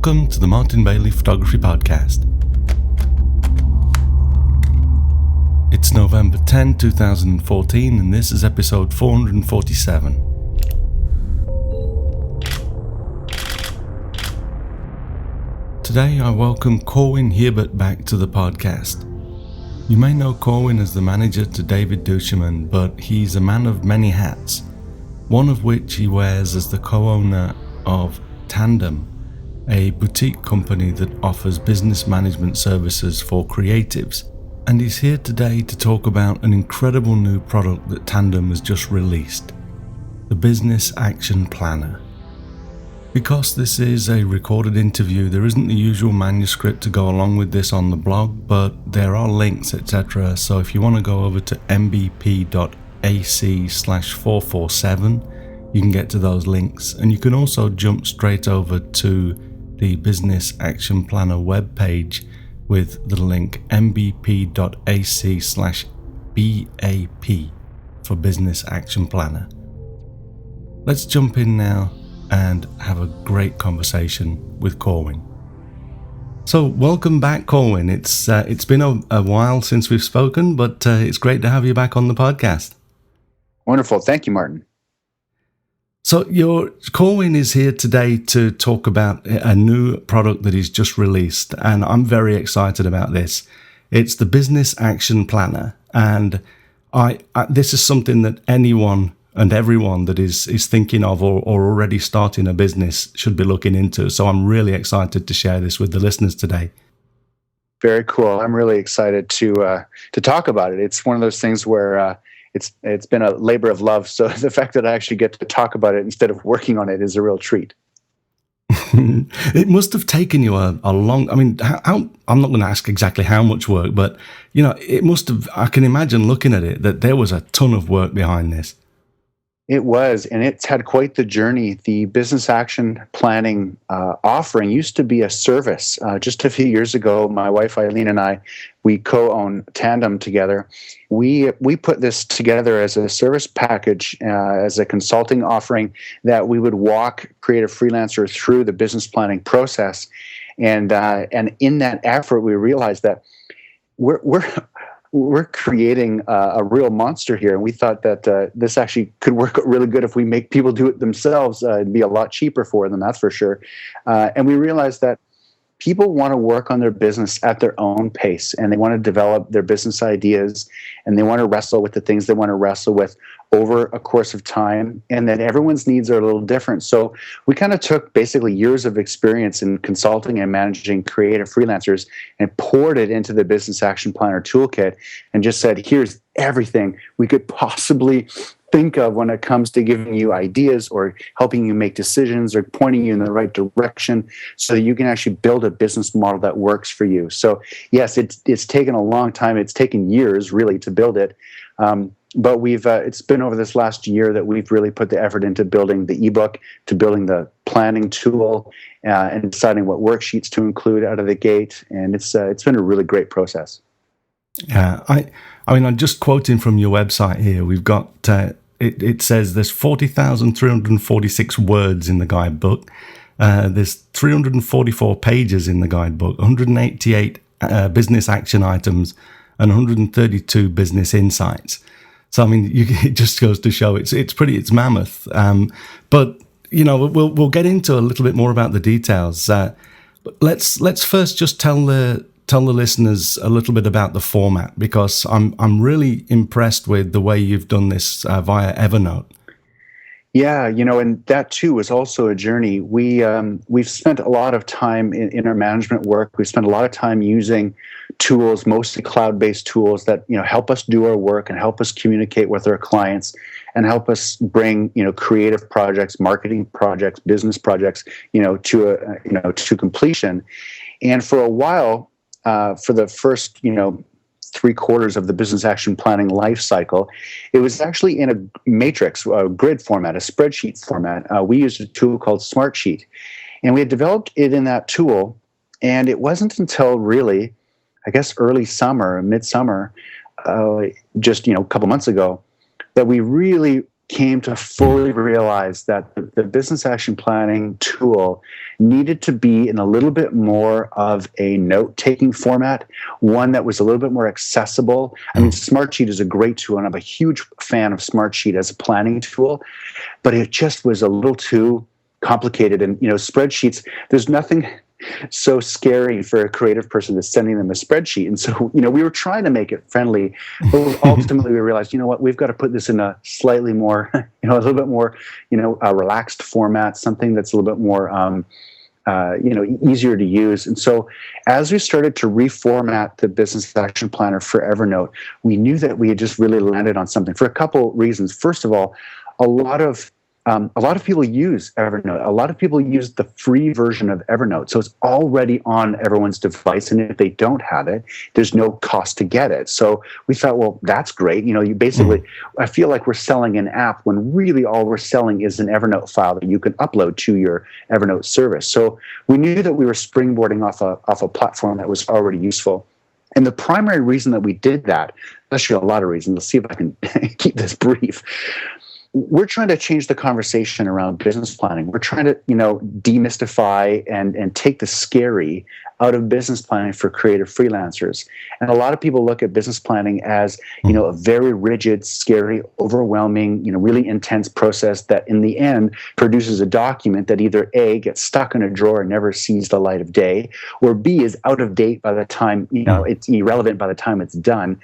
Welcome to the Martin Bailey Photography Podcast. It's November 10, 2014, and this is episode 447. Today I welcome Corwin Hiebert back to the podcast. You may know Corwin as the manager to David Duchemin, but he's a man of many hats, one of which he wears as the co-owner of Tandem, a boutique company that offers business management services for creatives. And he's here today to talk about an incredible new product that Tandem has just released, the Business Action Planner. Because this is a recorded interview, there isn't the usual manuscript to go along with this on the blog, but there are links, etc. So if you want to go over to mbp.ac/447, you can get to those links, and you can also jump straight over to the Business Action Planner webpage with the link mbp.ac/BAP for Business Action Planner. Let's jump in now and have a great conversation with Corwin. So welcome back, Corwin. It's been a while since we've spoken, but it's great to have you back on the podcast. Wonderful. Thank you, Martin. So Corwin is here today to talk about a new product that he's just released, and I'm very excited about this. It's the Business Action Planner, and this is something that anyone and everyone that is thinking of or already starting a business should be looking into. So I'm really excited to share this with the listeners today. Very cool. I'm really excited to talk about it. It's one of those things where it's been a labor of love. So the fact that I actually get to talk about it instead of working on it is a real treat. It must have taken you a long, I'm not going to ask exactly how much work, but it must have, I can imagine looking at it, that there was a ton of work behind this. It was, and it's had quite the journey. The business action planning offering used to be a service. Just a few years ago, my wife Eileen and I, we co-own Tandem together. We put this together as a service package, as a consulting offering that we would walk creative freelancers through the business planning process. And in that effort, we realized that we're creating a real monster here, and we thought that this actually could work really good if we make people do it themselves. It'd be a lot cheaper for them, that's for sure. And we realized that people want to work on their business at their own pace, and they want to develop their business ideas, and they want to wrestle with the things they want to wrestle with over a course of time, and that everyone's needs are a little different. So we kind of took basically years of experience in consulting and managing creative freelancers and poured it into the Business Action Planner toolkit and just said, here's everything we could possibly think of when it comes to giving you ideas or helping you make decisions or pointing you in the right direction so that you can actually build a business model that works for you. So yes, it's taken a long time. It's taken years really to build it. But it's been over this last year that we've really put the effort into building the ebook, to building the planning tool, and deciding what worksheets to include out of the gate. And it's been a really great process. Yeah, I'm just quoting from your website here. We've got it says there's 40,346 words in the guidebook. There's 344 pages in the guidebook, 188 business action items, and 132 business insights. So it just goes to show it's mammoth. But we'll get into a little bit more about the details. But let's first just tell the listeners a little bit about the format, because I'm really impressed with the way you've done this via Evernote. Yeah, and that too was also a journey. We've spent a lot of time in our management work. We've spent a lot of time using tools, mostly cloud-based tools that help us do our work and help us communicate with our clients and help us bring creative projects, marketing projects, business projects to completion. And for a while, for the first 3/4 of the business action planning life cycle, it was actually in a matrix, a grid format, a spreadsheet format. We used a tool called Smartsheet, and we had developed it in that tool. And it wasn't until really, I guess, early summer, midsummer, just a couple months ago, that we really came to fully realize that the business action planning tool needed to be in a little bit more of a note-taking format, one that was a little bit more accessible. I mean, Smartsheet is a great tool, and I'm a huge fan of Smartsheet as a planning tool, but it just was a little too complicated. And, spreadsheets, there's nothing so scary for a creative person that's sending them a spreadsheet. And so, we were trying to make it friendly, but ultimately we realized, what, we've got to put this in a slightly more, a little bit more, a relaxed format, something that's a little bit more, easier to use. And so as we started to reformat the business action planner for Evernote, we knew that we had just really landed on something for a couple reasons. First of all, a lot of people use Evernote. A lot of people use the free version of Evernote. So it's already on everyone's device. And if they don't have it, there's no cost to get it. So we thought, well, that's great. You basically, I feel like we're selling an app when really all we're selling is an Evernote file that you can upload to your Evernote service. So we knew that we were springboarding off a platform that was already useful. And the primary reason that we did that, actually a lot of reasons, let's see if I can keep this brief. We're trying to change the conversation around business planning. We're trying to, demystify and take the scary out of business planning for creative freelancers. And a lot of people look at business planning as, a very rigid, scary, overwhelming, really intense process that in the end produces a document that either A, gets stuck in a drawer and never sees the light of day, or B, is out of date by the time, it's irrelevant by the time it's done,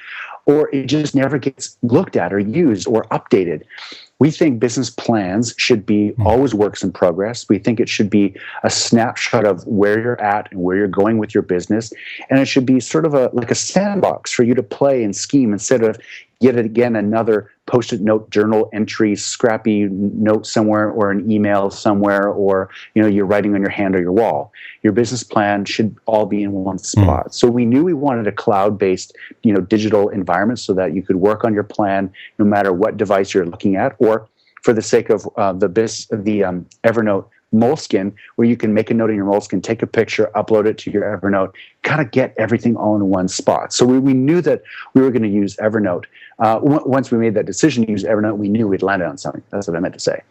or it just never gets looked at or used or updated. We think business plans should be always works in progress. We think it should be a snapshot of where you're at and where you're going with your business. And it should be sort of like a sandbox for you to play and scheme instead of yet again another post-it note journal entry, scrappy note somewhere or an email somewhere, or you're writing on your hand or your wall. Your business plan should all be in one spot. So we knew we wanted a cloud-based, digital environment so that you could work on your plan no matter what device you're looking at, or for the sake of the Evernote Moleskine, where you can make a note in your Moleskine, take a picture, upload it to your Evernote, kind of get everything all in one spot. So we knew that we were going to use Evernote. Once we made that decision to use Evernote, we knew we'd landed on something. That's what I meant to say.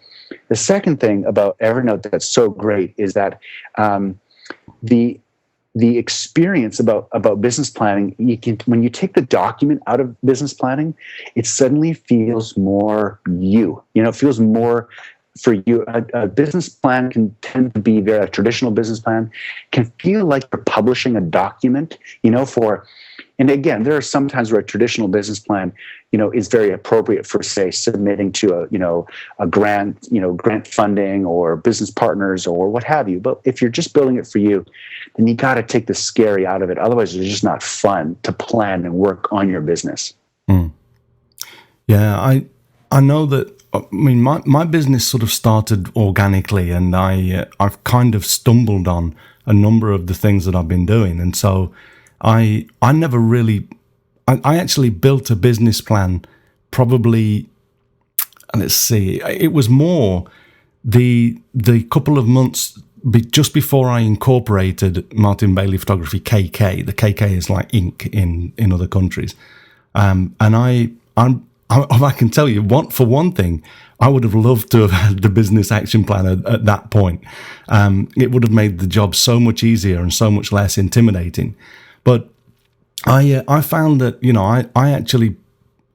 The second thing about Evernote that's so great is that the experience about business planning, when you take the document out of business planning, it suddenly feels more you. It feels more for you. A business plan can tend to be a traditional business plan can feel like you're publishing a document, and again, there are some times where a traditional business plan, is very appropriate for, say, submitting to a grant, grant funding or business partners or what have you. But if you're just building it for you, then you got to take the scary out of it. Otherwise, it's just not fun to plan and work on your business. Yeah, I know that. I mean, my business sort of started organically, and I've kind of stumbled on a number of the things that I've been doing, and so I never really. I actually built a business plan. Probably, let's see, it was more the couple of months just before I incorporated Martin Bailey Photography KK. The KK is like Inc. in other countries, and I can tell you, for one thing, I would have loved to have had the business action plan at that point. It would have made the job so much easier and so much less intimidating. But I found that I actually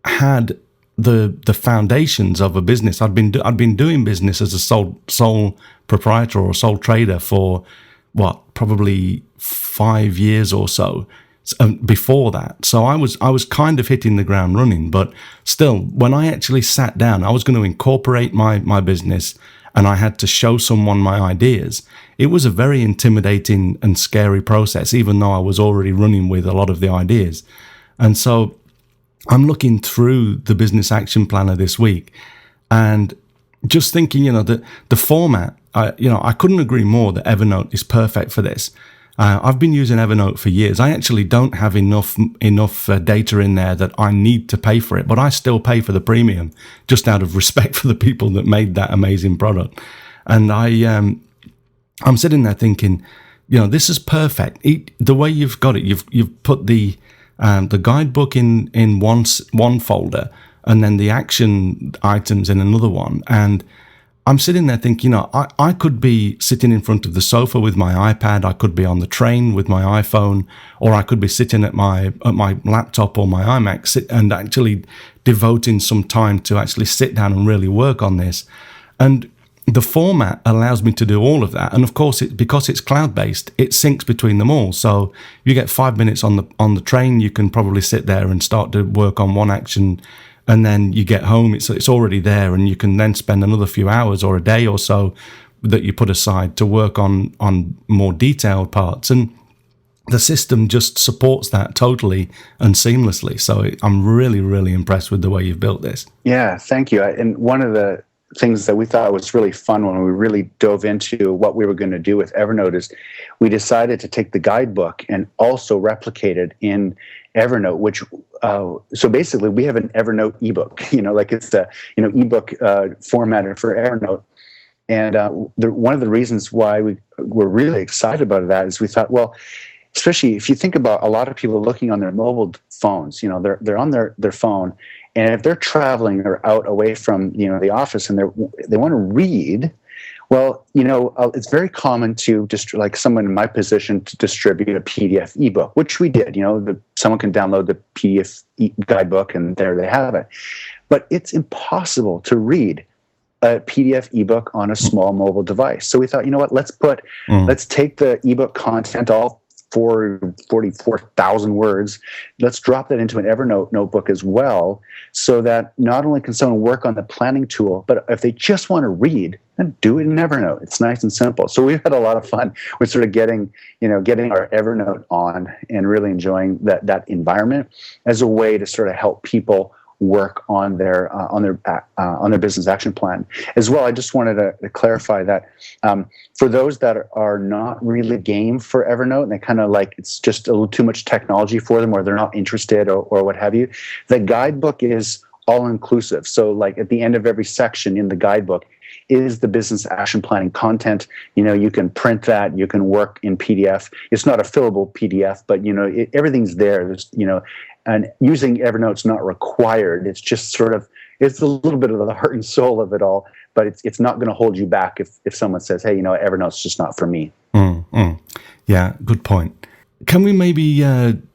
had the foundations of a business. I'd been doing business as a sole proprietor or sole trader for probably 5 years or so. Before that. So I was kind of hitting the ground running, but still, when I actually sat down, I was going to incorporate my business and I had to show someone my ideas. It was a very intimidating and scary process, even though I was already running with a lot of the ideas. And so I'm looking through the business action planner this week and just thinking, the format, I couldn't agree more that Evernote is perfect for this. I've been using Evernote for years. I actually don't have enough data in there that I need to pay for it, but I still pay for the premium just out of respect for the people that made that amazing product. And I'm sitting there thinking, this is perfect. The way you've got it, you've put the guidebook in one folder, and then the action items in another one. And I'm sitting there thinking, I could be sitting in front of the sofa with my iPad, I could be on the train with my iPhone, or I could be sitting at my laptop or my iMac and actually devoting some time to actually sit down and really work on this. And the format allows me to do all of that. And of course, because it's cloud-based, it syncs between them all. So you get 5 minutes on the train, you can probably sit there and start to work on one action, and then you get home, it's already there, and you can then spend another few hours or a day or so that you put aside to work on more detailed parts. And the system just supports that totally and seamlessly. So I'm really, really impressed with the way you've built this. Yeah, thank you. And one of the things that we thought was really fun when we really dove into what we were going to do with Evernote is we decided to take the guidebook and also replicate it in Evernote, which so basically we have an Evernote ebook, like it's the ebook formatted for Evernote. And one of the reasons why we were really excited about that is we thought, well, especially if you think about a lot of people looking on their mobile phones, they're on their phone, and if they're traveling or out away from the office and they want to read, well, it's very common to just like someone in my position to distribute a PDF ebook, which we did. Someone can download the PDF guidebook and there they have it. But it's impossible to read a PDF ebook on a small mobile device. So we thought, let's take the ebook content, all 44,000 words, let's drop that into an Evernote notebook as well, so that not only can someone work on the planning tool, but if they just want to read, then do it in Evernote. It's nice and simple. So we've had a lot of fun with sort of getting our Evernote on and really enjoying that environment as a way to sort of help people work on their business action plan as well. I just wanted to clarify that for those that are not really game for Evernote and they kind of like it's just a little too much technology for them, or they're not interested, or what have you, the guidebook is all inclusive. So like at the end of every section in the guidebook is the business action planning content. You can print that, you can work in PDF. It's not a fillable PDF, but everything's there. There's and using Evernote's not required. It's just sort of, it's a little bit of the heart and soul of it all, but it's not going to hold you back if someone says, hey, Evernote's just not for me. Yeah, good point. Can we maybe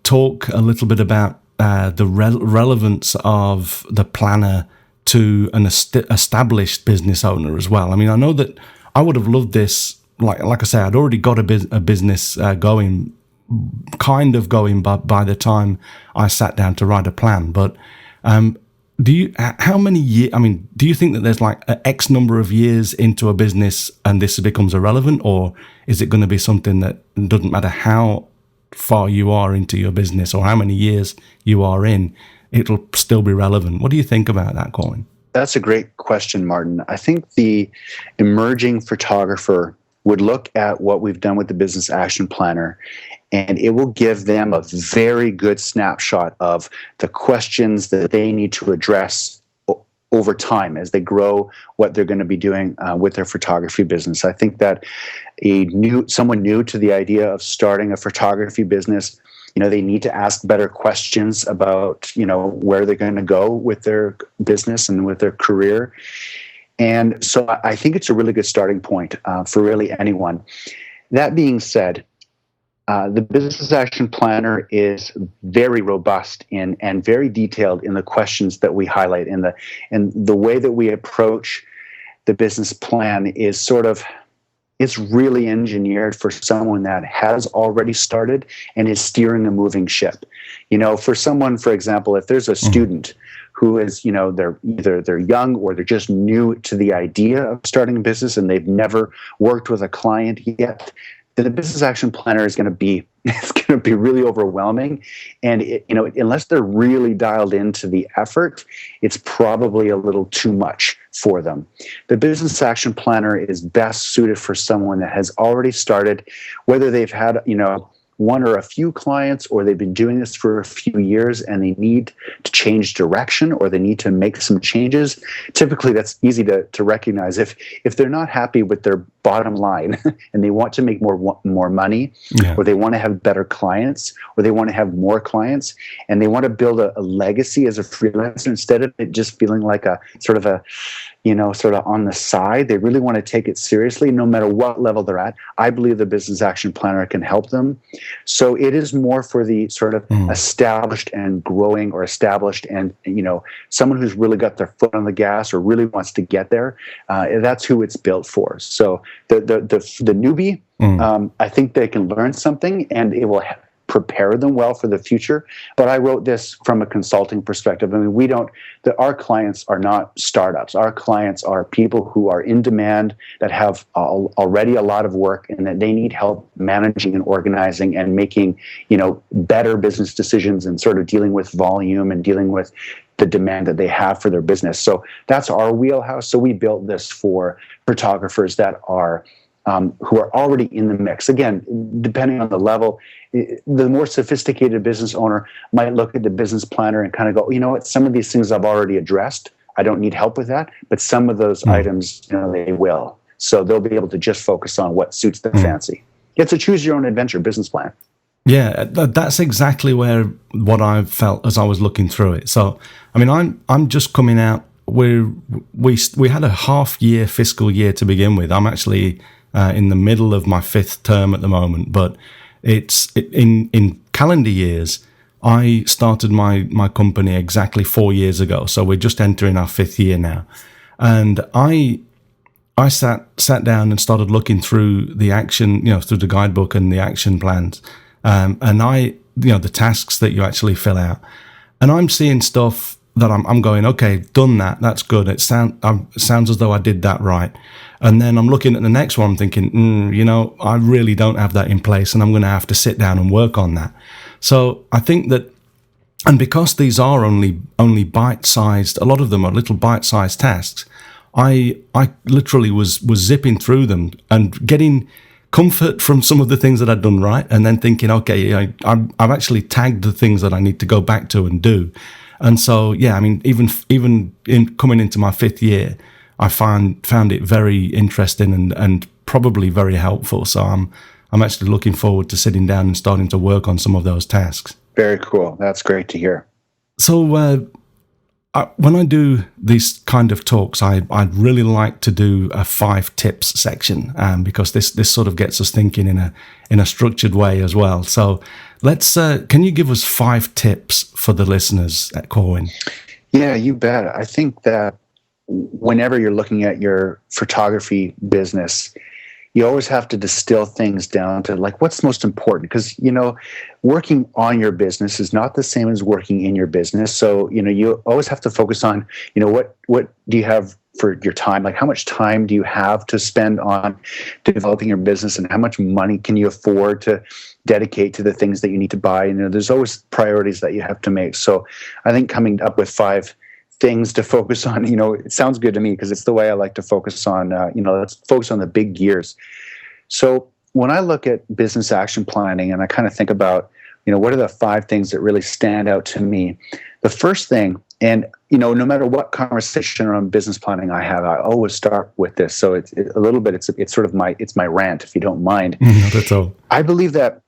talk a little bit about the relevance of the planner to an established business owner as well? I mean, I know that I would have loved this, like I say, I'd already got a business going by the time I sat down to write a plan. But how many years, do you think that there's like an X number of years into a business and this becomes irrelevant, or is it going to be something that doesn't matter how far you are into your business or how many years you are in, it'll still be relevant? What do you think about that, Corwin? That's a great question, Martin. I think the emerging photographer would look at what we've done with the business action planner, and it will give them a very good snapshot of the questions that they need to address over time as they grow what they're going to be doing with their photography business. I think that someone new to the idea of starting a photography business, they need to ask better questions about, where they're going to go with their business and with their career. And so I think it's a really good starting point for really anyone. That being said, the business action planner is very robust and very detailed in the questions that we highlight, and the way that we approach the business plan is it's really engineered for someone that has already started and is steering a moving ship. For someone, for example, if there's a student who is, they're young or they're just new to the idea of starting a business and they've never worked with a client yet, then the business action planner is going to be really overwhelming, and unless they're really dialed into the effort, it's probably a little too much for them. The business action planner is best suited for someone that has already started, whether they've had one or a few clients, or they've been doing this for a few years and they need to change direction or they need to make some changes. Typically, that's easy to recognize. If they're not happy with their bottom line and they want to make more money, or they want to have better clients, or they want to have more clients, and they want to build a legacy as a freelancer instead of it just feeling like a sort of on the side. They really want to take it seriously no matter what level they're at. I believe the business action planner can help them. So it is more for the sort of established and growing, or established and, someone who's really got their foot on the gas or really wants to get there. That's who it's built for. So the newbie, I think they can learn something, and it will prepare them well for the future. But I wrote this from a consulting perspective. I mean, our clients are not startups. Our clients are people who are in demand, that have already a lot of work, and that they need help managing and organizing and making, better business decisions, and sort of dealing with volume and dealing with the demand that they have for their business. So that's our wheelhouse. So we built this for photographers that are who are already in the mix. Again, depending on the level, the more sophisticated business owner might look at the business planner and kind of go, you know what, some of these things I've already addressed. I don't need help with that. But some of those items, they will. So they'll be able to just focus on what suits their fancy. It's a choose your own adventure business plan. Yeah, that's exactly what I felt as I was looking through it. So, I mean, I'm just coming out. We had a half-year fiscal year to begin with. I'm actually in the middle of my 5th term at the moment, but in calendar years. I started my company exactly 4 years ago, so we're just entering our 5th year now, and I sat down and started looking through the action, through the guidebook and the action plans, and the tasks that you actually fill out, and I'm seeing stuff that I'm going, okay, done that. That's good. It sounds as though I did that right. And then I'm looking at the next one, thinking, I really don't have that in place, and I'm going to have to sit down and work on that. So I think that, and because these are only bite-sized, a lot of them are little bite-sized tasks, I literally was zipping through them and getting comfort from some of the things that I'd done right, and then thinking, okay, I've actually tagged the things that I need to go back to and do. And so, yeah, I mean, even in coming into my 5th year, I found it very interesting and probably very helpful. So I'm actually looking forward to sitting down and starting to work on some of those tasks. Very cool. That's great to hear. So when I do these kind of talks, I'd really like to do a 5 tips section, because this sort of gets us thinking in a structured way as well. So let's can you give us 5 tips for the listeners at Corwin? Yeah, you bet. I think that whenever you're looking at your photography business, you always have to distill things down to like what's most important, because working on your business is not the same as working in your business. So you always have to focus on what do you have for your time, like how much time do you have to spend on developing your business, and how much money can you afford to dedicate to the things that you need to buy. There's always priorities that you have to make. So I think coming up with 5 things to focus on, it sounds good to me, because it's the way I like to focus on, let's focus on the big gears. So when I look at business action planning and I kind of think about, what are the 5 things that really stand out to me? The first thing, and, no matter what conversation around business planning I have, I always start with this. So it's a little bit, it's sort of my rant, if you don't mind. That's all. I believe that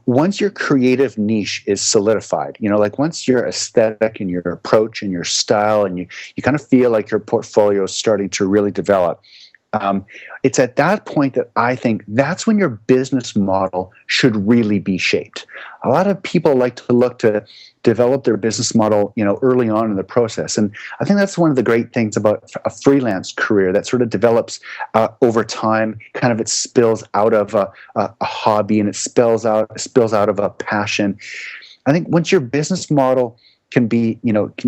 once your creative niche is solidified, like once your aesthetic and your approach and your style, and you kind of feel like your portfolio is starting to really develop, it's at that point that I think that's when your business model should really be shaped. A lot of people like to look to develop their business model, early on in the process. And I think that's one of the great things about a freelance career that sort of develops over time. Kind of it spills out of a hobby, and it spills out of a passion. I think once your business model can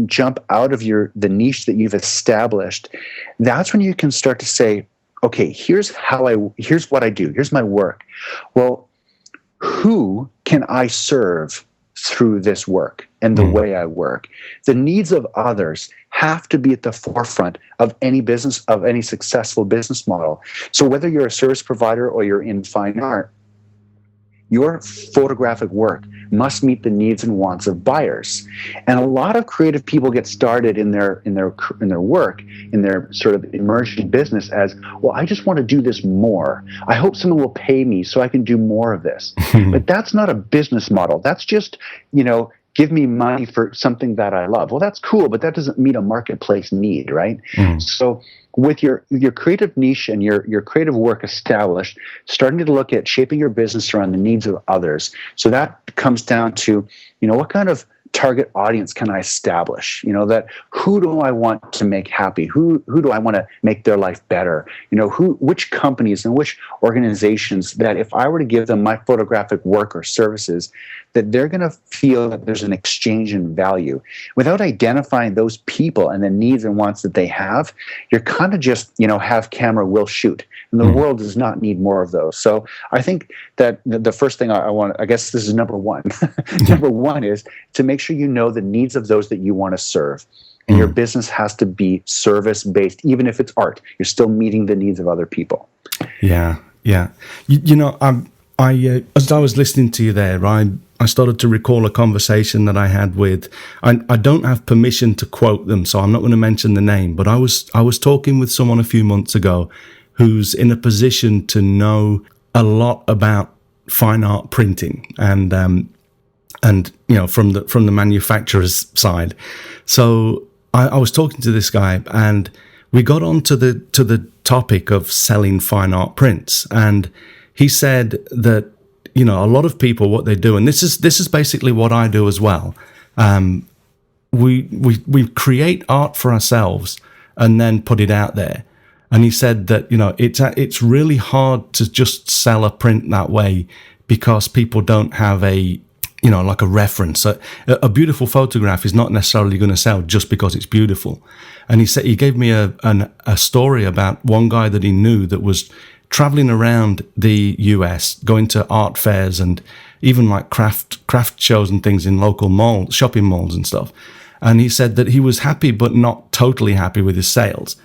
jump out of the niche that you've established, that's when you can start to say, okay, here's what I do. Here's my work. Well, who can I serve through this work and the way I work? The needs of others have to be at the forefront of any successful business model. So whether you're a service provider or you're in fine art, your photographic work must meet the needs and wants of buyers. And a lot of creative people get started in their work, in their sort of emerging business as, well, I just want to do this more. I hope someone will pay me so I can do more of this. But that's not a business model. That's just, give me money for something that I love. Well, that's cool, but that doesn't meet a marketplace need, right? So with your creative niche and your creative work established, starting to look at shaping your business around the needs of others. So that comes down to, what kind of target audience can I establish? That who do I want to make happy? Who do I want to make their life better? Which companies and which organizations that if I were to give them my photographic work or services, that they're going to feel that there's an exchange in value. Without identifying those people and the needs and wants that they have, you're kind of just, have camera, will shoot. And the world does not need more of those. So I think that the first thing I want, I guess this is number one. Number one is to make sure you know the needs of those that you want to serve. And your business has to be service-based. Even if it's art, you're still meeting the needs of other people. Yeah. As I was listening to you there, I started to recall a conversation that I had with, I don't have permission to quote them, so I'm not going to mention the name, but I was talking with someone a few months ago who's in a position to know a lot about fine art printing and from the manufacturer's side. So I was talking to this guy, and we got on to the topic of selling fine art prints, and he said that a lot of people, what they do, and this is basically what I do as well. We create art for ourselves and then put it out there. And he said that it's really hard to just sell a print that way because people don't have a reference. A beautiful photograph is not necessarily going to sell just because it's beautiful. And he gave me a story about one guy that he knew that was traveling around the US, going to art fairs and even like craft shows and things in local shopping malls and stuff. And he said that he was happy, but not totally happy with his sales.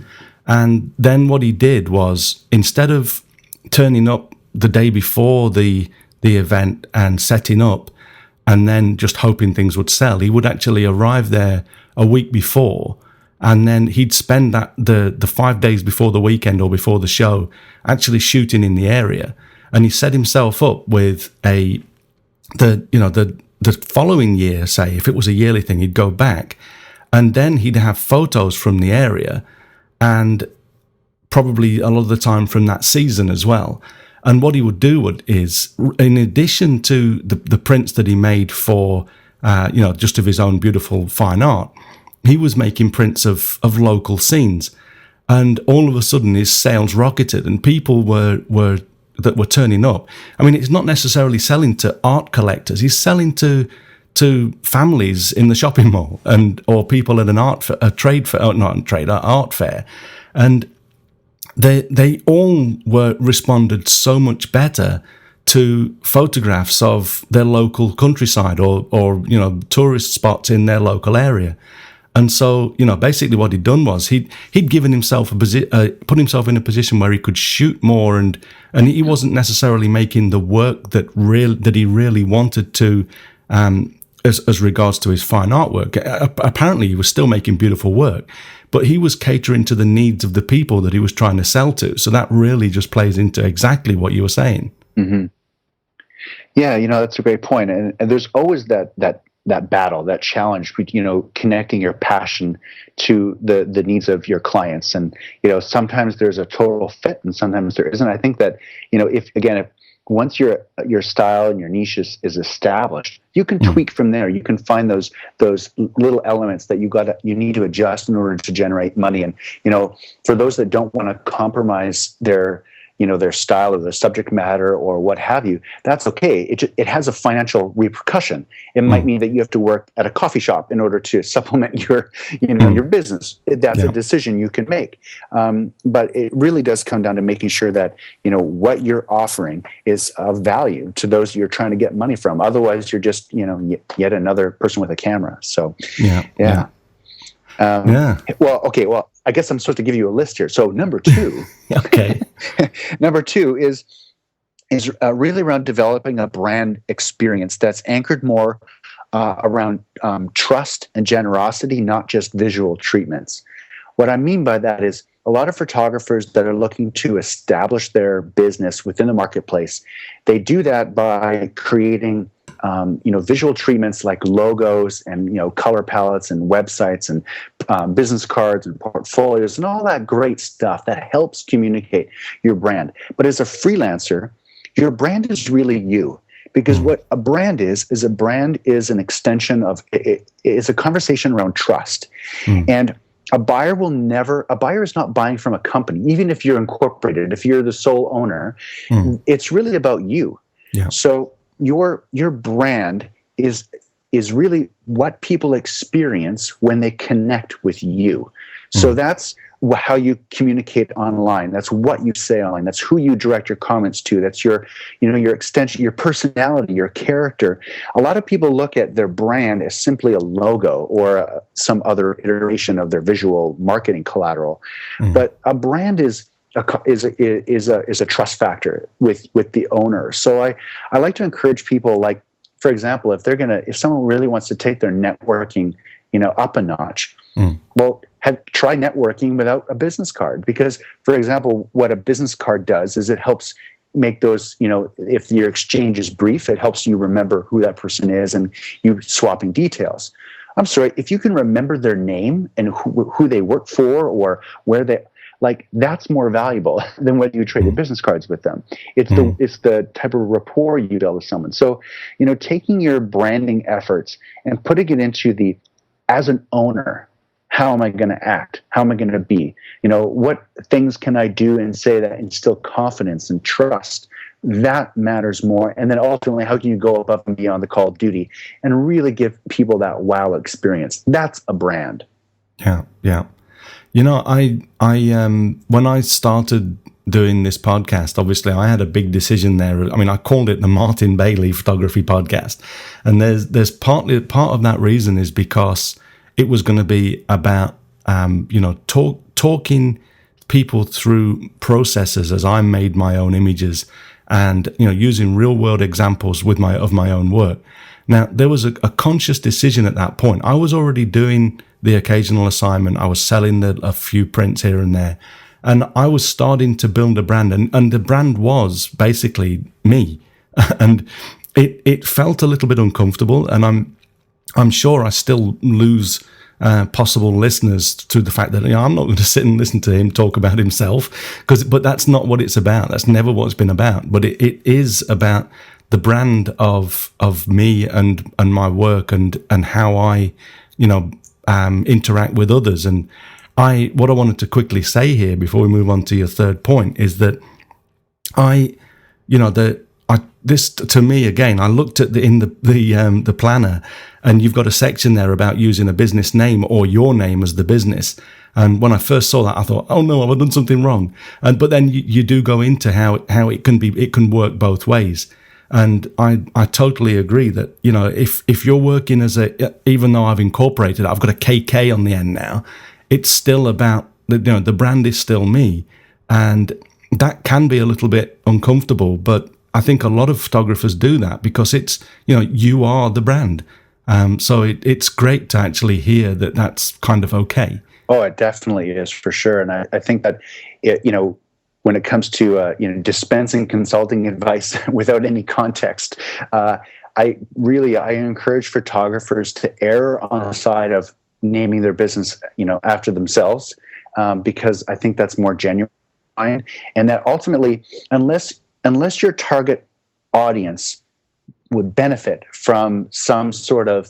And then what he did was, instead of turning up the day before the event and setting up and then just hoping things would sell, he would actually arrive there a week before, and then he'd spend the 5 days before the weekend or before the show actually shooting in the area. And he set himself up with the following year, say, if it was a yearly thing, he'd go back and then he'd have photos from the area and probably a lot of the time from that season as well. And what he would do is, in addition to the prints that he made for, just of his own beautiful fine art, he was making prints of local scenes. And all of a sudden his sales rocketed, and people were turning up. I mean, it's not necessarily selling to art collectors. He's selling to families in the shopping mall or people at an art fair. And they all responded so much better to photographs of their local countryside or tourist spots in their local area. And so, basically what he'd done was he'd given himself put himself in a position where he could shoot more, and he wasn't necessarily making the work that he really wanted to, as regards to his fine artwork. Apparently, he was still making beautiful work, but he was catering to the needs of the people that he was trying to sell to. So that really just plays into exactly what you were saying. Mm-hmm. Yeah, that's a great point, and there's always that battle, that challenge, connecting your passion to the needs of your clients. And, sometimes there's a total fit and sometimes there isn't. I think that, if once your style and your niche is established, you can tweak from there. You can find those little elements that you need to adjust in order to generate money. And, for those that don't want to compromise their style or their subject matter or what have you, that's okay. It has a financial repercussion. It might mean that you have to work at a coffee shop in order to supplement your business. That's a decision you can make. But it really does come down to making sure that, what you're offering is of value to those you're trying to get money from. Otherwise, you're just, yet another person with a camera. So, yeah. Well, okay. Well, I guess I'm supposed to give you a list here. So number 2, okay. Number 2 is is really around developing a brand experience that's anchored more around trust and generosity, not just visual treatments. What I mean by that is a lot of photographers that are looking to establish their business within the marketplace, they do that by creating visual treatments like logos and color palettes and websites and business cards and portfolios and all that great stuff that helps communicate your brand. But as a freelancer, your brand is really you. Because what a brand is a brand is an extension of, it's a conversation around trust. And a buyer is not buying from a company, even if you're incorporated, if you're the sole owner, it's really about you. Yeah. So your brand is really what people experience when they connect with you. So that's how you communicate online. That's what you say online. That's who you direct your comments to. That's your extension, your personality, your character. A lot of people look at their brand as simply a logo or some other iteration of their visual marketing collateral. But a brand is a trust factor with the owner. So I like to encourage people, like, for example, if someone really wants to take their networking, up a notch, well, try networking without a business card. Because, for example, what a business card does is it helps make those, if your exchange is brief, it helps you remember who that person is and you swapping details. I'm sorry, if you can remember their name and who they work for or where they, like, that's more valuable than whether you trade business cards with them. It's the type of rapport you build with someone. So, taking your branding efforts and putting it into as an owner, how am I going to act? How am I going to be? What things can I do and say that instill confidence and trust? That matters more. And then ultimately, how can you go above and beyond the call of duty and really give people that wow experience? That's a brand. Yeah, yeah. I when I started doing this podcast, obviously I had a big decision there. I mean, I called it the Martin Bailey Photography Podcast, and there's part of that reason is because it was going to be about talking people through processes as I made my own images, and using real world examples of my own work. Now, there was a conscious decision at that point. I was already doing the occasional assignment. I was selling a few prints here and there. And I was starting to build a brand. And the brand was basically me. And it felt a little bit uncomfortable. And I'm sure I still lose possible listeners to the fact that I'm not going to sit and listen to him talk about himself. But that's not what it's about. That's never what it's been about. But it is about the brand of me and my work and how I, interact with others. And what I wanted to quickly say here before we move on to your third point is that this to me again, I looked at the planner, and you've got a section there about using a business name or your name as the business. And when I first saw that, I thought, oh no, I've done something wrong. But then you do go into how it can work both ways. And I totally agree that, if you're working even though I've incorporated it, I've got a KK on the end now, it's still about, the brand is still me. And that can be a little bit uncomfortable, but I think a lot of photographers do that because it's, you are the brand. So it's great to actually hear that that's kind of okay. Oh, it definitely is, for sure. And I think that, when it comes to dispensing consulting advice without any context, I encourage photographers to err on the side of naming their business after themselves, because I think that's more genuine, and that ultimately, unless your target audience would benefit from some sort of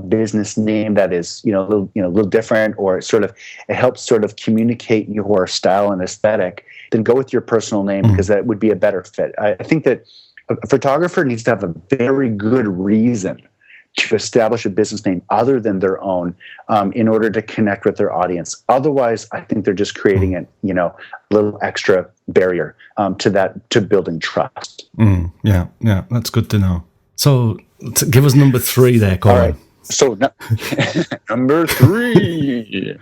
business name that is a little different, or it helps sort of communicate your style and aesthetic, then go with your personal name, because that would be a better fit. I think that a photographer needs to have a very good reason to establish a business name other than their own, in order to connect with their audience. Otherwise, I think they're just creating a little extra barrier to building trust. Yeah, that's good to know. So give us number 3 there, Corwin. All right. So number 3,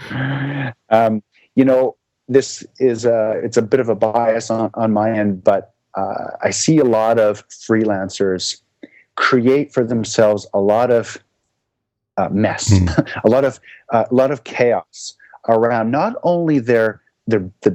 this is it's a bit of a bias on my end, but I see a lot of freelancers create for themselves a lot of mess, a lot of chaos around not only the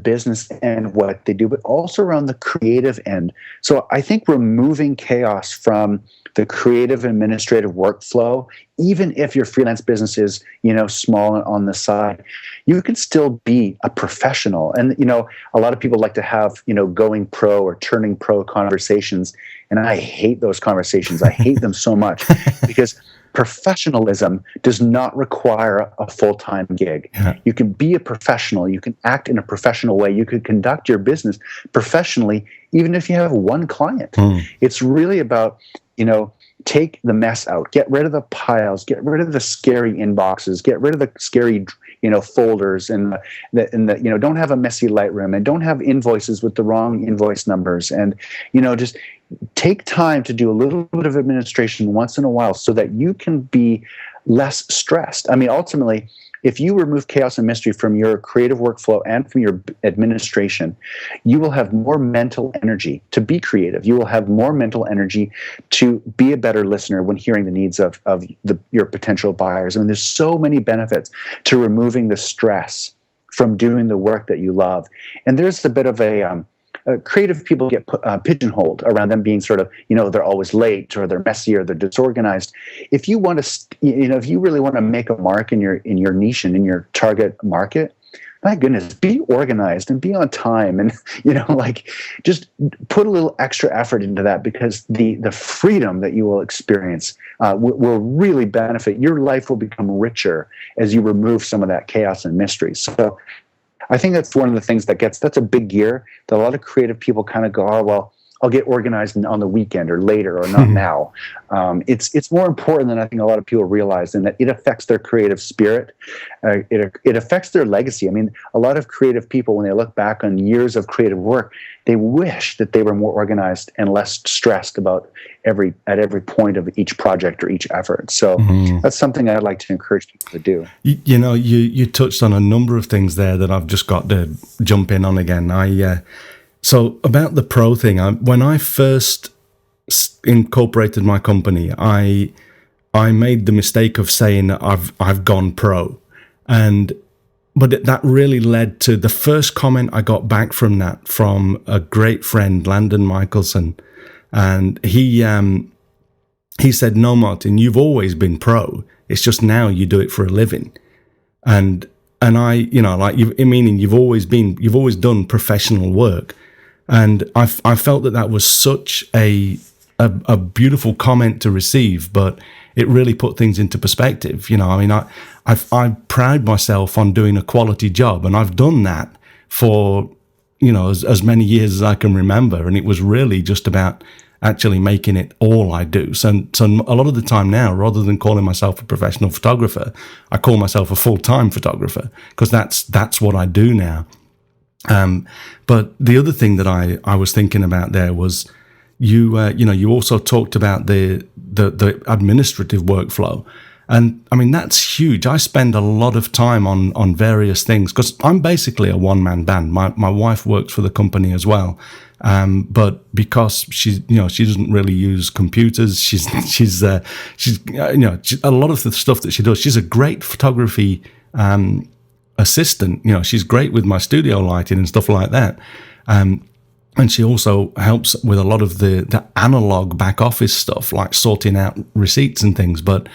business and what they do, but also around the creative end. So I think removing chaos from the creative administrative workflow, even if your freelance business is, small and on the side, you can still be a professional. And, a lot of people like to have, going pro or turning pro conversations. And I hate those conversations. I hate them so much because professionalism does not require a full-time gig. Yeah. You can be a professional. You can act in a professional way. You can conduct your business professionally, even if you have one client. It's really about, take the mess out, get rid of the piles, get rid of the scary inboxes, get rid of the scary, folders, and don't have a messy Lightroom, and don't have invoices with the wrong invoice numbers, and just take time to do a little bit of administration once in a while so that you can be less stressed. I mean, ultimately, if you remove chaos and mystery from your creative workflow and from your administration, you will have more mental energy to be creative. You will have more mental energy to be a better listener when hearing the needs of your potential buyers. I mean, there's so many benefits to removing the stress from doing the work that you love. And there's a bit of creative people get pigeonholed around them being sort of, they're always late, or they're messy, or they're disorganized. If you want to, if you really want to make a mark in your niche and in your target market, my goodness, be organized and be on time, and just put a little extra effort into that, because the freedom that you will experience will really benefit. Your life will become richer as you remove some of that chaos and mystery. So I think that's one of the things that's a big gear that a lot of creative people kind of go, oh, well, I'll get organized on the weekend or later, or not now. It's more important than I think a lot of people realize, in that it affects their creative spirit. It affects their legacy. I mean, a lot of creative people, when they look back on years of creative work, they wish that they were more organized and less stressed about at every point of each project or each effort. So that's something I'd like to encourage people to do. You touched on a number of things there that I've just got to jump in on again. So about the pro thing, when I first incorporated my company, I made the mistake of saying that I've gone pro, but that really led to the first comment I got back from a great friend, Landon Michelson, and he said, "No, Martin, you've always been pro. It's just now you do it for a living," and I, meaning you've always done professional work. And I felt that was such a beautiful comment to receive, but it really put things into perspective. I pride myself on doing a quality job, and I've done that for, as many years as I can remember. And it was really just about actually making it all I do. So a lot of the time now, rather than calling myself a professional photographer, I call myself a full-time photographer, because that's what I do now. But the other thing that I was thinking about there was you also talked about the administrative workflow, and I mean, that's huge. I spend a lot of time on various things, because I'm basically a one-man band. My wife works for the company as well, but because she doesn't really use computers, she's a lot of the stuff that she does. She's a great photography assistant. She's great with my studio lighting and stuff like that, and she also helps with a lot of the analog back office stuff, like sorting out receipts and things. But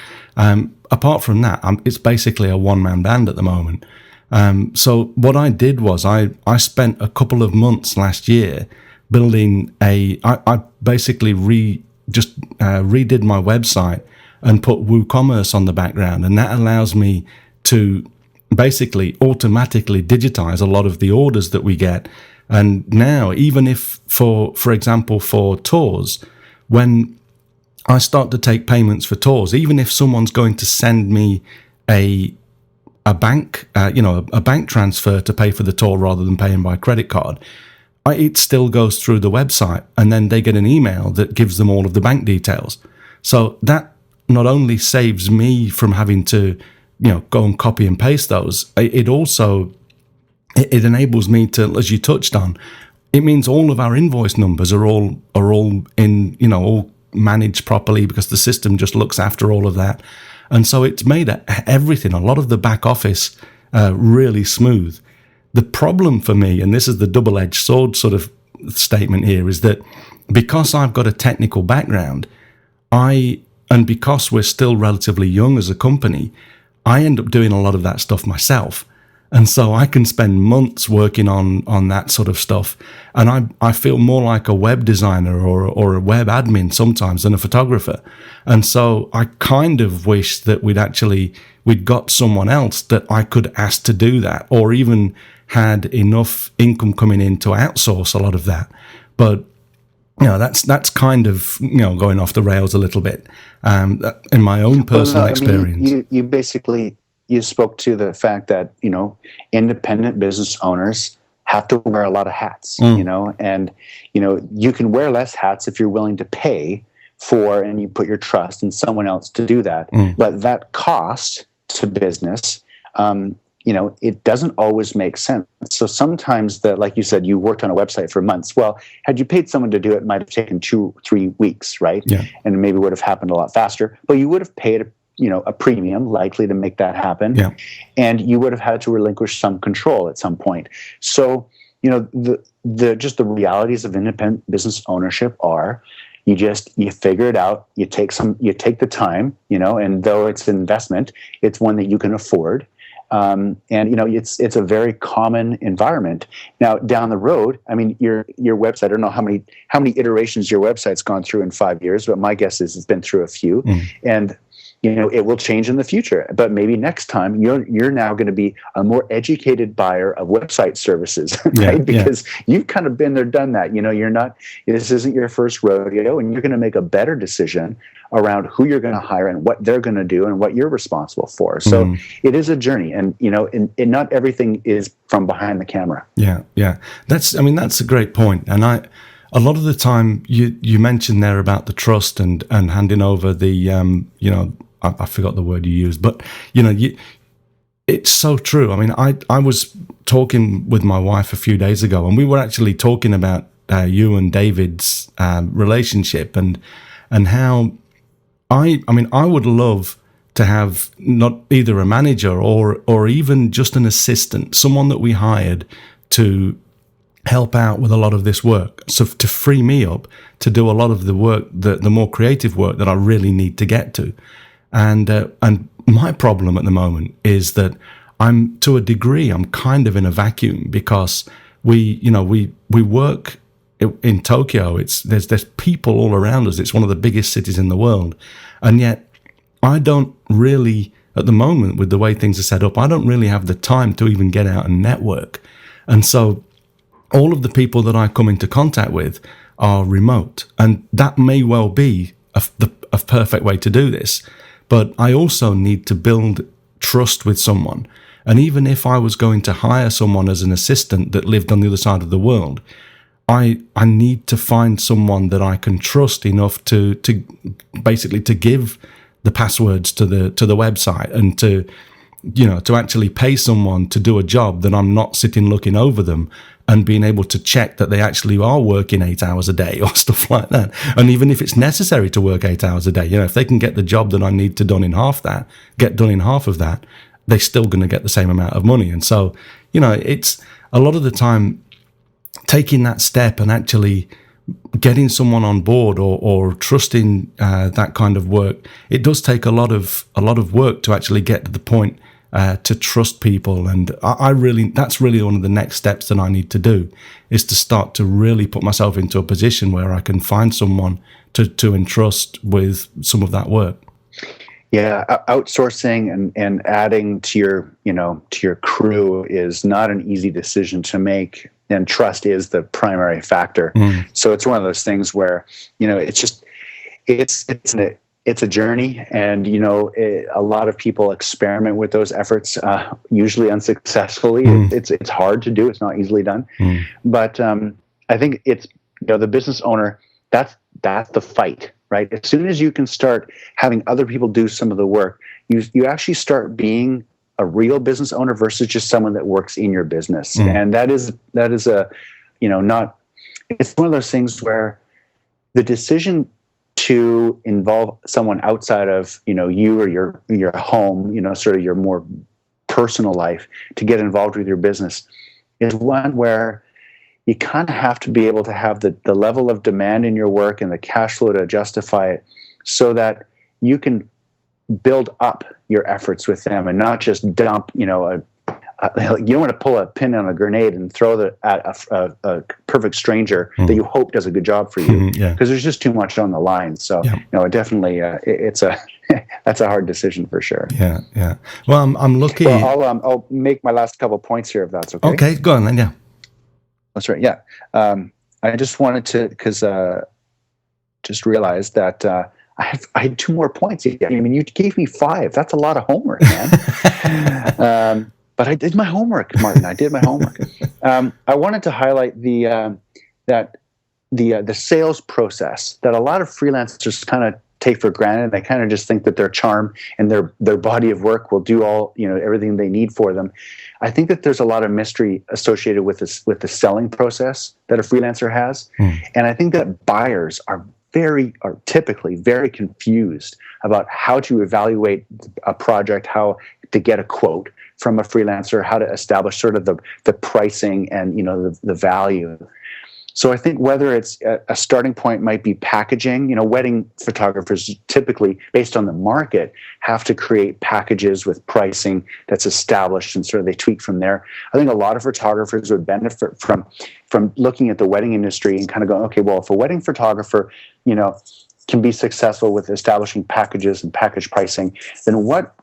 apart from that, it's basically a one-man band at the moment. So what I did was I spent a couple of months last year building I basically redid my website and put WooCommerce on the background, and that allows me to basically automatically digitize a lot of the orders that we get. And now, even if for example, for tours, when I start to take payments for tours, even if someone's going to send me a bank transfer to pay for the tour rather than paying by credit card, it still goes through the website, and then they get an email that gives them all of the bank details. So that not only saves me from having to go and copy and paste those, it also enables me to, as you touched on, it means all of our invoice numbers are all in, all managed properly because the system just looks after all of that. And so it's made everything, a lot of the back office, really smooth. The problem for me, and this is the double-edged sword sort of statement here, is that because I've got a technical background, and because we're still relatively young as a company, I end up doing a lot of that stuff myself. And so I can spend months working on that sort of stuff. And I feel more like a web designer or a web admin sometimes than a photographer. And so I kind of wish that we'd got someone else that I could ask to do that, or even had enough income coming in to outsource a lot of that. But that's kind of going off the rails a little bit in my own personal experience. You basically spoke to the fact that independent business owners have to wear a lot of hats, and you can wear less hats if you're willing to pay for and you put your trust in someone else to do that. But that cost to business, it doesn't always make sense. So sometimes like you said, you worked on a website for months. Well, had you paid someone to do it, it might have taken 2-3 weeks, right? Yeah. And maybe would have happened a lot faster, but you would have paid a premium likely to make that happen. Yeah. And you would have had to relinquish some control at some point. So, just the realities of independent business ownership are you figure it out, you take the time, and though it's an investment, it's one that you can afford. And it's a very common environment. Now down the road, I mean, your website, I don't know how many iterations your website's gone through in 5 years, but my guess is it's been through a few. And it will change in the future, but maybe next time you're now going to be a more educated buyer of website services, right? Because you've kind of been there, done that. This isn't your first rodeo, and you're going to make a better decision around who you're going to hire and what they're going to do and what you're responsible for. So it is a journey, and and not everything is from behind the camera. Yeah. That's a great point. And a lot of the time you mentioned there about the trust and handing over the I forgot the word you used, but it's so true. I mean, I was talking with my wife a few days ago, and we were actually talking about you and David's relationship and how I would love to have not either a manager or even just an assistant, someone that we hired to help out with a lot of this work, so to free me up to do a lot of the work, the more creative work that I really need to get to. And my problem at the moment is that to a degree, I'm kind of in a vacuum because we work in Tokyo. There's people all around us. It's one of the biggest cities in the world. And yet I don't really, at the moment, with the way things are set up, I don't really have the time to even get out and network. And so all of the people that I come into contact with are remote. And that may well be a perfect way to do this. But I also need to build trust with someone. And even if I was going to hire someone as an assistant that lived on the other side of the world, I need to find someone that I can trust enough to basically to give the passwords to the website and to actually pay someone to do a job that I'm not sitting looking over them and being able to check that they actually are working 8 hours a day or stuff like that. And even if it's necessary to work 8 hours a day, if they can get the job that I need to get done in half of that, they're still going to get the same amount of money. And so, it's a lot of the time taking that step and actually getting someone on board or trusting that kind of work. It does take a lot of work to actually get to the point to trust people, and that's really one of the next steps that I need to do, is to start to really put myself into a position where I can find someone to entrust with some of that work. Yeah, outsourcing and adding to your crew is not an easy decision to make, and trust is the primary factor. So it's one of those things where it's a journey, and a lot of people experiment with those efforts, usually unsuccessfully. It's hard to do. It's not easily done. But I think it's the business owner. That's the fight, right? As soon as you can start having other people do some of the work, you actually start being a real business owner versus just someone that works in your business. And that is a not it's one of those things where the decision to involve someone outside of, you or your home, sort of your more personal life, to get involved with your business, is one where you kind of have to be able to have the level of demand in your work and the cash flow to justify it, so that you can build up your efforts with them and not just dump, you don't want to pull a pin on a grenade and throw it at a perfect stranger that you hope does a good job for you, because there's just too much on the line. So, definitely, it's that's a hard decision for sure. Yeah. Well, I'm lucky. Well, I'll make my last couple points here, if that's okay. Okay, go on then. Yeah, that's right. Yeah, I just wanted to, because just realized that I had 2 more points. I mean, you gave me 5. That's a lot of homework, man. But I did my homework, Martin. I did my homework. I wanted to highlight the sales process that a lot of freelancers kind of take for granted. They kind of just think that their charm and their body of work will do all, everything they need for them. I think that there's a lot of mystery associated with this, with the selling process that a freelancer has, and I think that buyers are typically very confused about how to evaluate a project, how to get a quote from a freelancer, how to establish sort of the pricing and the value. So I think whether it's a starting point might be packaging. Wedding photographers typically, based on the market, have to create packages with pricing that's established, and sort of they tweak from there. I think a lot of photographers would benefit from looking at the wedding industry and kind of going, okay, well, if a wedding photographer, can be successful with establishing packages and package pricing, then what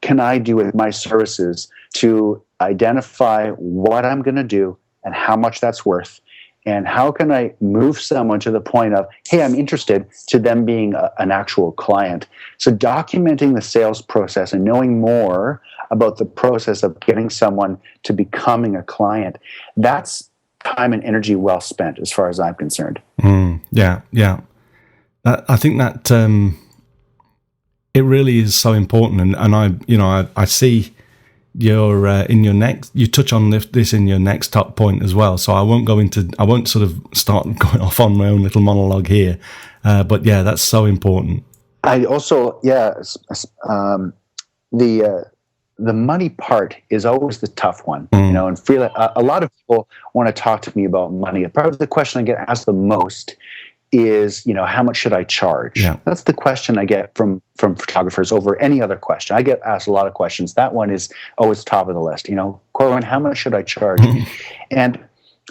can I do with my services to identify what I'm going to do and how much that's worth? And how can I move someone to the point of, hey, I'm interested, to them being an actual client? So documenting the sales process and knowing more about the process of getting someone to becoming a client, that's time and energy well spent, as far as I'm concerned. Yeah. I think that it really is so important, and I see you touch on this in your next top point as well. So I won't sort of start going off on my own little monologue here, but yeah, that's so important. I also, the money part is always the tough one, and a lot of people want to talk to me about money. Probably the question I get asked the most is, how much should I charge? Yeah. That's the question I get from photographers over any other question. I get asked a lot of questions. That one is always top of the list. Corwin, how much should I charge? And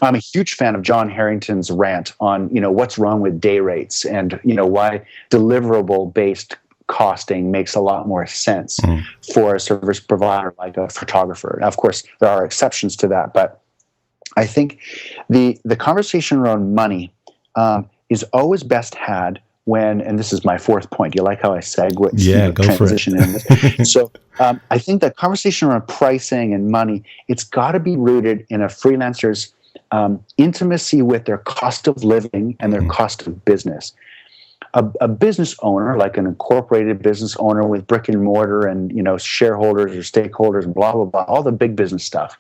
I'm a huge fan of John Harrington's rant on, what's wrong with day rates, and, why deliverable-based costing makes a lot more sense for a service provider like a photographer. Now, of course, there are exceptions to that, but I think the conversation around money is always best had when, and this is my 4th point. You like how I segue? Yeah, go transition for it. So I think that conversation around pricing and money, it's got to be rooted in a freelancer's intimacy with their cost of living and their cost of business. A business owner, like an incorporated business owner with brick and mortar and shareholders or stakeholders and blah blah blah, all the big business stuff,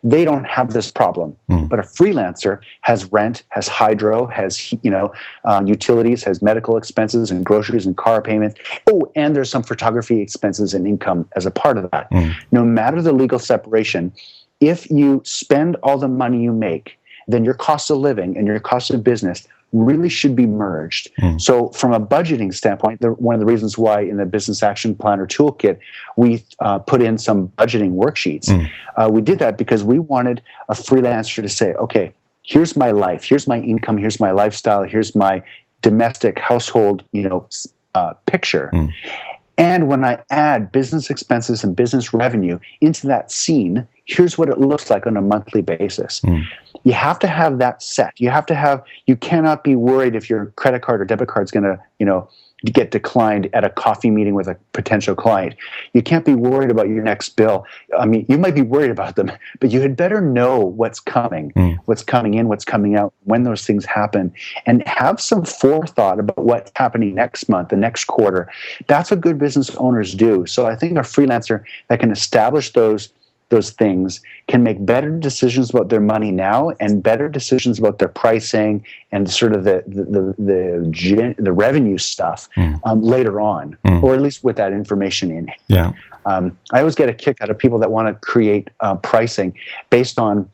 they don't have this problem. But a freelancer has rent, has hydro, has utilities, has medical expenses and groceries and car payments. Oh, and there's some photography expenses and income as a part of that. No matter the legal separation, if you spend all the money you make, then your cost of living and your cost of business really should be merged. So from a budgeting standpoint, one of the reasons why in the Business Action Planner Toolkit, we put in some budgeting worksheets. We did that because we wanted a freelancer to say, okay, here's my life, here's my income, here's my lifestyle, here's my domestic household, picture. And when I add business expenses and business revenue into that scene, here's what it looks like on a monthly basis. You have to have that set. You cannot be worried if your credit card or debit card is going to, get declined at a coffee meeting with a potential client. You can't be worried about your next bill. I mean, you might be worried about them, but you had better know what's coming, what's coming in, what's coming out, when those things happen, and have some forethought about what's happening next month, the next quarter. That's what good business owners do. So I think a freelancer that can establish those those things can make better decisions about their money now and better decisions about their pricing and sort of the revenue stuff later on, or at least with that information in. Yeah. I always get a kick out of people that want to create pricing based on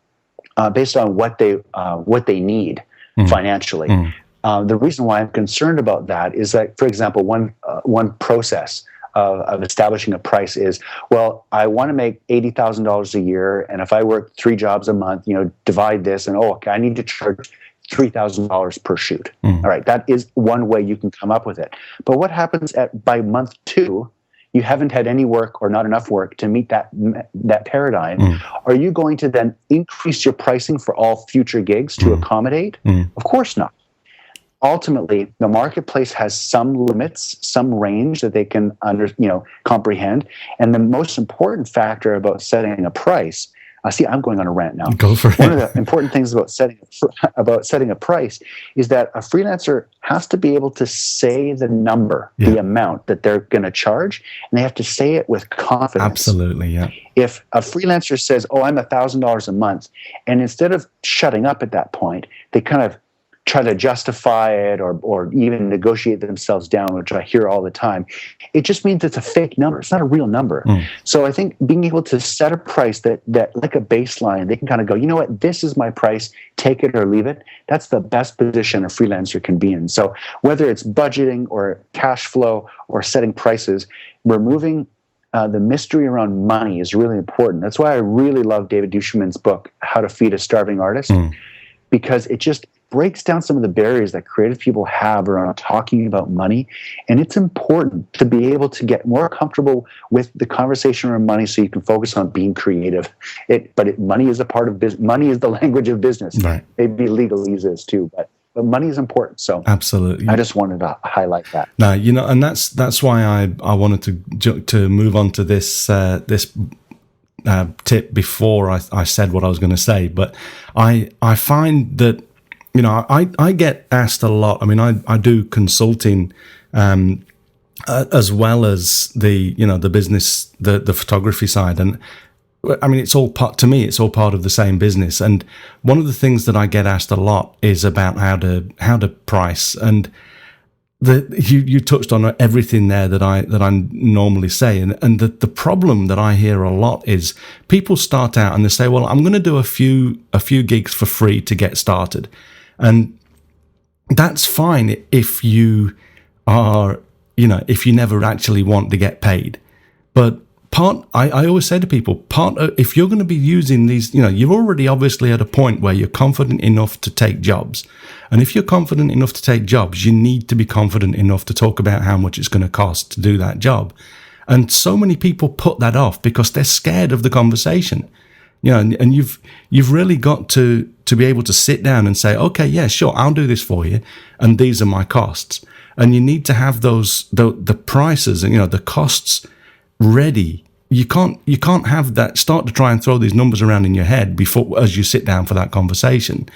what they need financially. The reason why I'm concerned about that is that, for example, one process of establishing a price is, well, I want to make $80,000 a year, and if I work 3 jobs a month, divide this, and okay, I need to charge $3,000 per shoot. All right, that is one way you can come up with it. But what happens by month 2? You haven't had any work or not enough work to meet that paradigm. Are you going to then increase your pricing for all future gigs to accommodate? Of course not. Ultimately, the marketplace has some limits, some range that they can comprehend. And the most important factor about setting a price, see, I'm going on a rant now. Go for it. One of the important things about setting a price is that a freelancer has to be able to say the number, the amount that they're going to charge, and they have to say it with confidence. Absolutely, yeah. If a freelancer says, "Oh, I'm $1,000 a month," and instead of shutting up at that point, they kind of try to justify it or even negotiate themselves down, which I hear all the time, it just means it's a fake number. It's not a real number. So I think being able to set a price that like a baseline, they can kind of go, you know what, this is my price, take it or leave it. That's the best position a freelancer can be in. So whether it's budgeting or cash flow or setting prices, removing the mystery around money is really important. That's why I really love David Duchemin's book, How to Feed a Starving Artist, because it just breaks down some of the barriers that creative people have around talking about money. And it's important to be able to get more comfortable with the conversation around money so you can focus on being creative. Money is a part of business. Money is the language of business. Right. Maybe legalese is too, but money is important. So absolutely, I just wanted to highlight that. No, and that's why I wanted to move on to this tip before I said what I was going to say. But I find that, I get asked a lot. I mean, I do consulting as well as the business, the photography side. And I mean, it's all part of the same business. And one of the things that I get asked a lot is about how to price. And you touched on everything there that I normally say. And the problem that I hear a lot is people start out and they say, well, I'm going to do a few gigs for free to get started. And that's fine if you are, if you never actually want to get paid. But I always say to people, if you're going to be using these, you're already obviously at a point where you're confident enough to take jobs. And if you're confident enough to take jobs, you need to be confident enough to talk about how much it's going to cost to do that job. And so many people put that off because they're scared of the conversation. And you've really got to be able to sit down and say, okay, yeah, sure, I'll do this for you, and these are my costs. And you need to have the prices and the costs ready. You can't have that start to try and throw these numbers around in your head as you sit down for that conversation.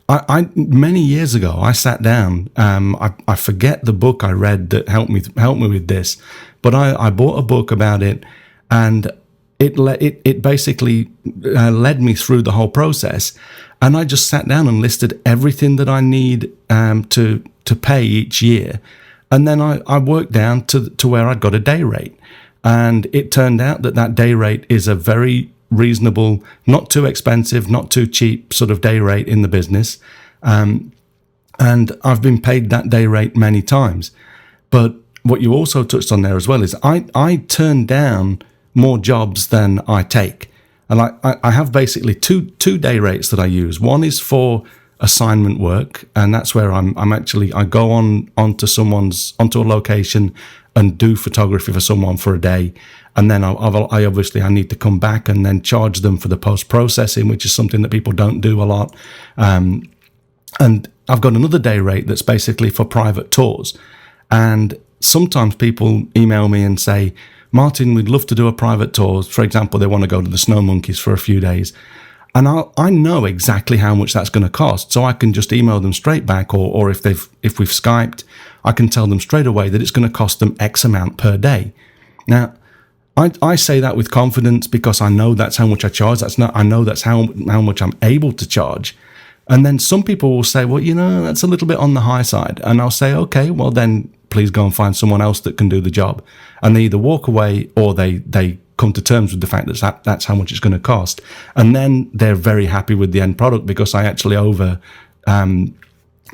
I many years ago I sat down. I forget the book I read that helped me with this, but I bought a book about it, and it basically led me through the whole process. And I just sat down and listed everything that I need to pay each year, and then I worked down to where I got a day rate. And it turned out that day rate is a very reasonable, not too expensive, not too cheap sort of day rate in the business. And I've been paid that day rate many times. But what you also touched on there as well is I turn down more jobs than I take. And I have basically two day rates that I use. One is for assignment work, and that's where I go onto a location and do photography for someone for a day, and then I obviously need to come back and then charge them for the post-processing, which is something that people don't do a lot. And I've got another day rate that's basically for private tours. And sometimes people email me and say, Martin, we'd love to do a private tour. For example, they want to go to the Snow Monkeys for a few days. And I know exactly how much that's going to cost, so I can just email them straight back, or if we've Skyped, I can tell them straight away that it's going to cost them X amount per day. Now, I say that with confidence because I know that's how much I charge. I know that's how much I'm able to charge. And then some people will say, well, that's a little bit on the high side. And I'll say, okay, well then please go and find someone else that can do the job. And they either walk away or they come to terms with the fact that that's how much it's going to cost. And then they're very happy with the end product because I actually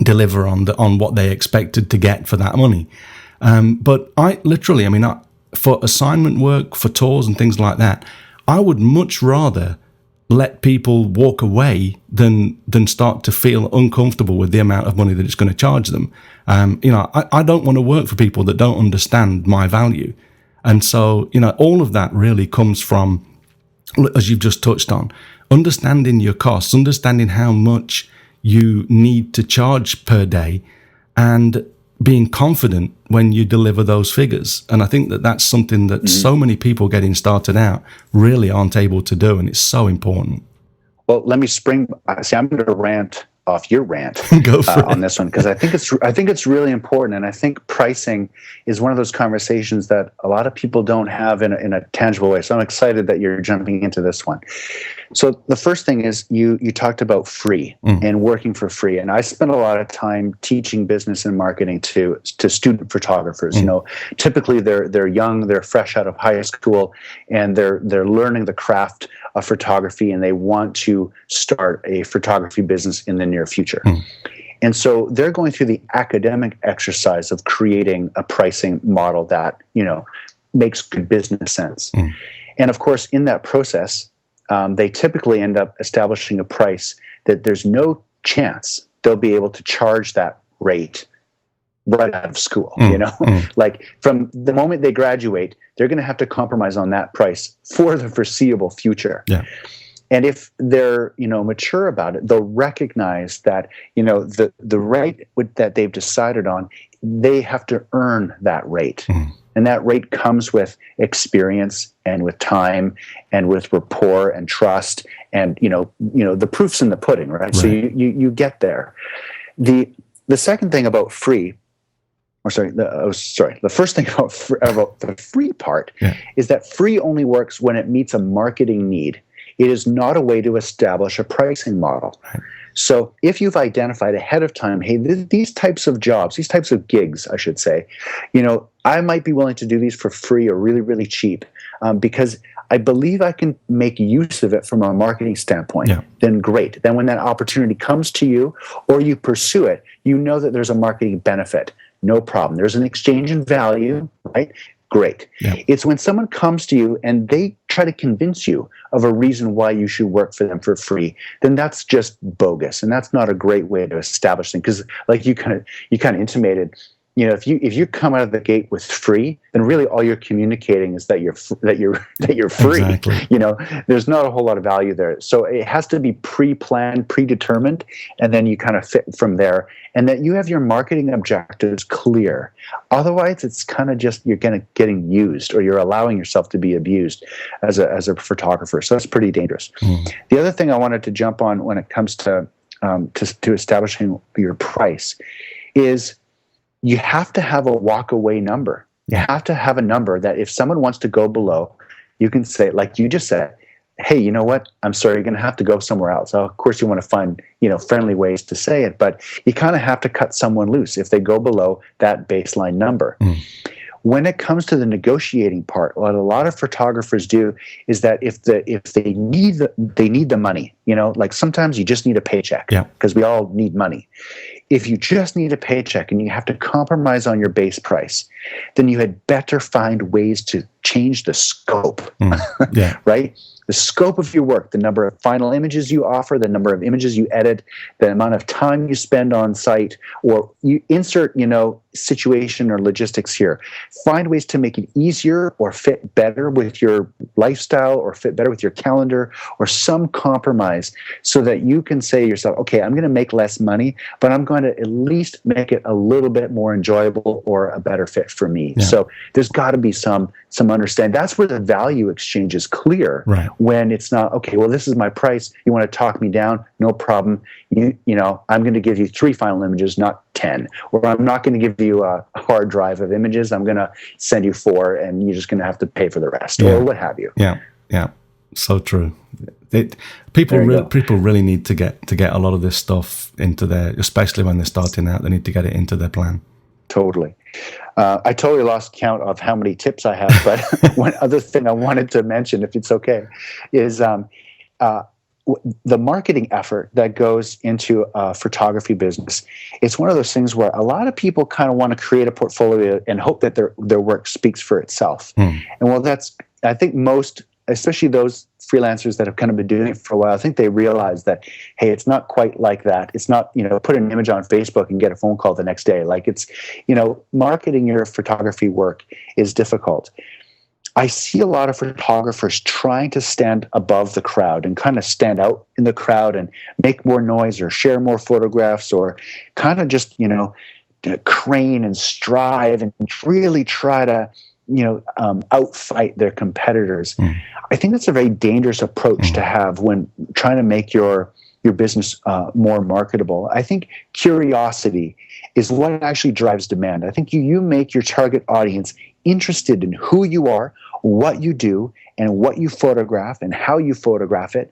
deliver on what they expected to get for that money. But for assignment work, for tours and things like that, I would much rather let people walk away than start to feel uncomfortable with the amount of money that it's going to charge them. I don't want to work for people that don't understand my value. And so, all of that really comes from, as you've just touched on, understanding your costs, understanding how much you need to charge per day, and being confident when you deliver those figures. And I think that that's something that so many people getting started out really aren't able to do, and it's so important. Well, let me I'm going to rant off your rant Go for it. On this one, because I think it's really important, and I think pricing is one of those conversations that a lot of people don't have in a tangible way. So I'm excited that you're jumping into this one. So the first thing is you talked about free and working for free, and I spend a lot of time teaching business and marketing to student photographers. Typically they're young, they're fresh out of high school, and they're learning the craft of photography, and they want to start a photography business in the near future. And so they're going through the academic exercise of creating a pricing model that, makes good business sense. And of course, in that process, they typically end up establishing a price that there's no chance they'll be able to charge that rate right out of school. Like from the moment they graduate, they're going to have to compromise on that price for the foreseeable future. Yeah. And if they're, mature about it, they'll recognize that, the rate that they've decided on, they have to earn that rate. And that rate comes with experience and with time and with rapport and trust. And, the proof's in the pudding, right? So you get there. The second thing about free, the first thing about the free part is that free only works when it meets a marketing need. It is not a way to establish a pricing model. Right. So if you've identified ahead of time, hey, these types of jobs, these types of gigs, I should say, I might be willing to do these for free or really, really cheap because I believe I can make use of it from a marketing standpoint, then great. Then when that opportunity comes to you or you pursue it, you know that there's a marketing benefit. No problem. There's an exchange in value, right? Great. Yeah. It's when someone comes to you and they try to convince you of a reason why you should work for them for free, then that's just bogus, and that's not a great way to establish things. Because, like you kind of intimated, if you come out of the gate with free, then really all you're communicating is that you're free. Exactly. There's not a whole lot of value there. So it has to be pre-planned, predetermined, and then you kind of fit from there, and that you have your marketing objectives clear. Otherwise, it's kind of just you're getting used, or you're allowing yourself to be abused as a photographer. So that's pretty dangerous. The other thing I wanted to jump on when it comes to establishing your price is you have to have a walk-away number. You have to have a number that if someone wants to go below, you can say, like you just said, hey, you know what? I'm sorry, you're going to have to go somewhere else. So of course, you want to find, friendly ways to say it, but you kind of have to cut someone loose if they go below that baseline number. When it comes to the negotiating part, what a lot of photographers do is that if they need the money, like sometimes you just need a paycheck because we all need money. If you just need a paycheck and you have to compromise on your base price, then you had better find ways to change the scope, right? The scope of your work, the number of final images you offer, the number of images you edit, the amount of time you spend on site, or you insert, situation or logistics here. Find ways to make it easier or fit better with your lifestyle or fit better with your calendar or some compromise so that you can say to yourself, okay, I'm going to make less money, but I'm going to at least make it a little bit more enjoyable or a better fit for me. Yeah. So there's got to be some understanding. That's where the value exchange is clear. Right. When it's not, okay, well, this is my price. You want to talk me down? No problem. You know, I'm going to give you 3 final images, not 10. Or I'm not going to give you a hard drive of images. I'm going to send you 4, and you're just going to have to pay for the rest, or what have you. Yeah. Yeah. So true. People really need to get a lot of this stuff into their, especially when they're starting out, they need to get it into their plan. Totally. I totally lost count of how many tips I have, but one other thing I wanted to mention, if it's okay, is the marketing effort that goes into a photography business. It's one of those things where a lot of people kind of want to create a portfolio and hope that their work speaks for itself. And well, I think most, especially those freelancers that have kind of been doing it for a while, I think they realize that, hey, it's not quite like that. It's not, put an image on Facebook and get a phone call the next day. Like it's, marketing your photography work is difficult. I see a lot of photographers trying to stand above the crowd and kind of stand out in the crowd and make more noise or share more photographs, or kind of just, crane and strive and really try to, outfight their competitors. I think that's a very dangerous approach to have when trying to make your business more marketable. I think curiosity is what actually drives demand. I think you make your target audience interested in who you are, what you do, and what you photograph and how you photograph it.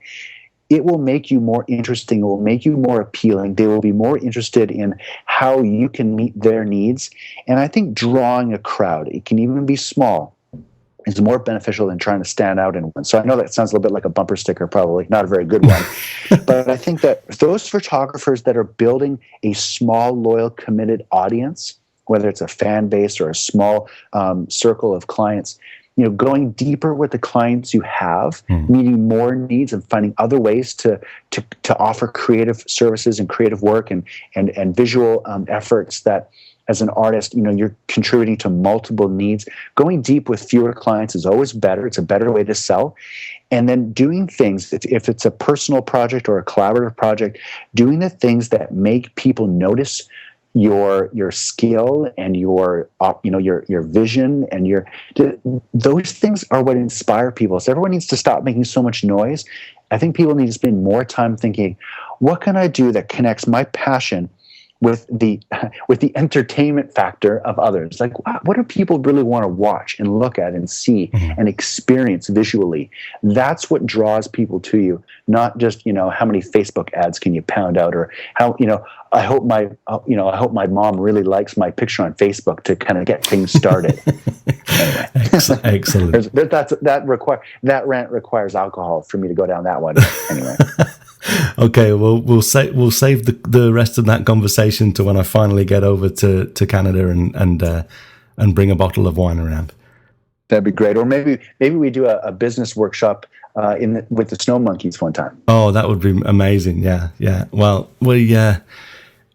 It will make you more interesting. It will make you more appealing. They will be more interested in how you can meet their needs. And I think drawing a crowd, it can even be small, is more beneficial than trying to stand out in one. So I know that sounds a little bit like a bumper sticker, probably not a very good one. But I think that those photographers that are building a small, loyal, committed audience, whether it's a fan base or a small circle of clients, going deeper with the clients you have, meeting more needs and finding other ways to offer creative services and creative work and visual efforts that, as an artist, you're contributing to multiple needs. Going deep with fewer clients is always better. It's a better way to sell. And then doing things, if it's a personal project or a collaborative project, doing the things that make people notice your skill and your vision and those things are what inspire people. So everyone needs to stop making so much noise. I think people need to spend more time thinking, what can I do that connects my passion with the entertainment factor of others? Like, what do people really want to watch and look at and see and experience visually? That's what draws people to you, not just how many Facebook ads can you pound out, or how I hope my mom really likes my picture on Facebook to kind of get things started. Anyway. Excellent. That rant requires alcohol for me to go down that one. Anyway. Okay, well, we'll save the rest of that conversation to when I finally get over to Canada and bring a bottle of wine around. That'd be great. Or maybe we do a business workshop with the snow monkeys one time. Oh, that would be amazing. Yeah. Well,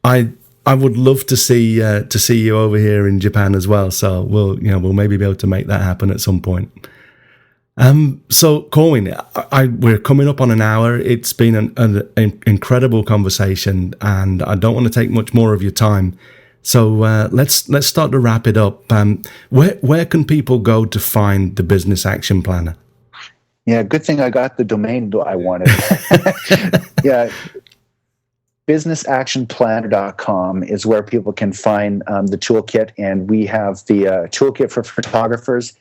I would love to see you over here in Japan as well. So we'll maybe be able to make that happen at some point. So Corwin, we're coming up on an hour. It's been an incredible conversation, and I don't want to take much more of your time. So let's start to wrap it up. Where can people go to find the Business Action Planner? Yeah, good thing I got the domain I wanted. Yeah. businessactionplanner.com is where people can find the toolkit, and we have the toolkit for photographers.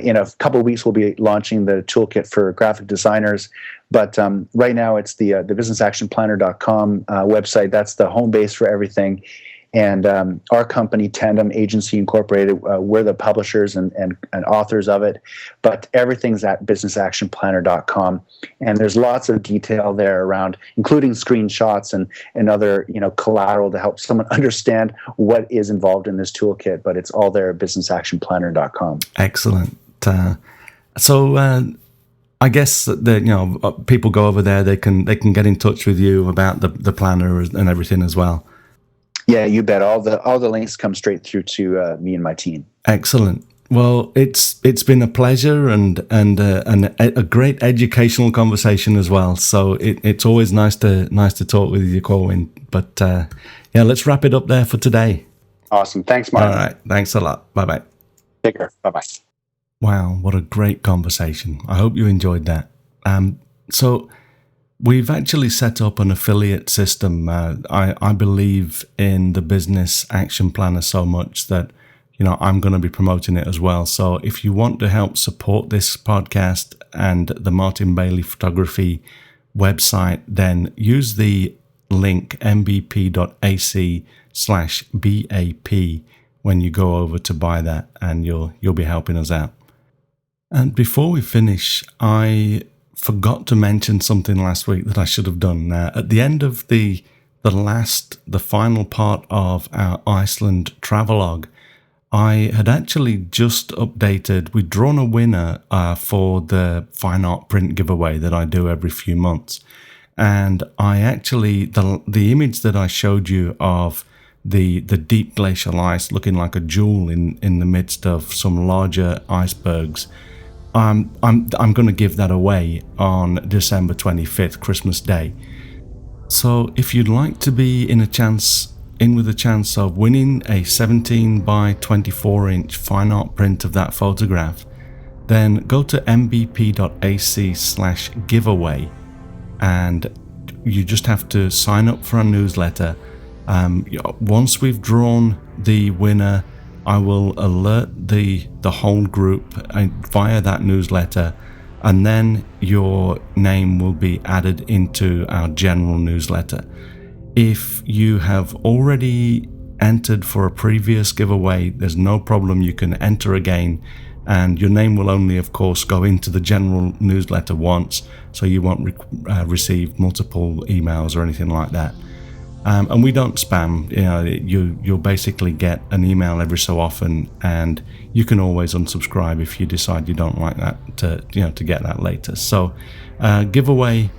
In a couple of weeks, we'll be launching the toolkit for graphic designers. But right now, it's the businessactionplanner.com website. That's the home base for everything. And our company, Tandem Agency Incorporated, we're the publishers and authors of it. But everything's at businessactionplanner.com. And there's lots of detail there around, including screenshots and other collateral to help someone understand what is involved in this toolkit. But it's all there at businessactionplanner.com. Excellent. So I guess that people go over there, they can get in touch with you about the planner and everything as well. Yeah, you bet. All the links come straight through to me and my team. Excellent. Well, it's been a pleasure and a great educational conversation as well. So it's always nice to talk with you, Corwin. But Yeah, let's wrap it up there for today. Awesome. Thanks, Martin. All right. Thanks a lot. Bye-bye. Take care. Bye-bye. Wow, what a great conversation. I hope you enjoyed that. So we've actually set up an affiliate system. I believe in the business action planner so much that, I'm going to be promoting it as well. So if you want to help support this podcast and the Martin Bailey Photography website, then use the link mbp.ac/BAP when you go over to buy that, and you'll be helping us out. And before we finish, I forgot to mention something last week that I should have done. At the end of the final part of our Iceland travelogue, I had actually just updated. We'd drawn a winner for the fine art print giveaway that I do every few months. And I actually, the image that I showed you of the deep glacial ice looking like a jewel in the midst of some larger icebergs, I'm going to give that away on December 25th, Christmas Day. So if you'd like to be in with a chance of winning a 17 by 24 inch fine art print of that photograph, then go to mbp.ac/giveaway, and you just have to sign up for our newsletter. Once we've drawn the winner, I will alert the whole group via that newsletter, and then your name will be added into our general newsletter. If you have already entered for a previous giveaway, there's no problem. You can enter again, and your name will only, of course, go into the general newsletter once, so you won't receive multiple emails or anything like that. And we don't spam. You'll basically get an email every so often, and you can always unsubscribe if you decide you don't like that to get that later. So giveaway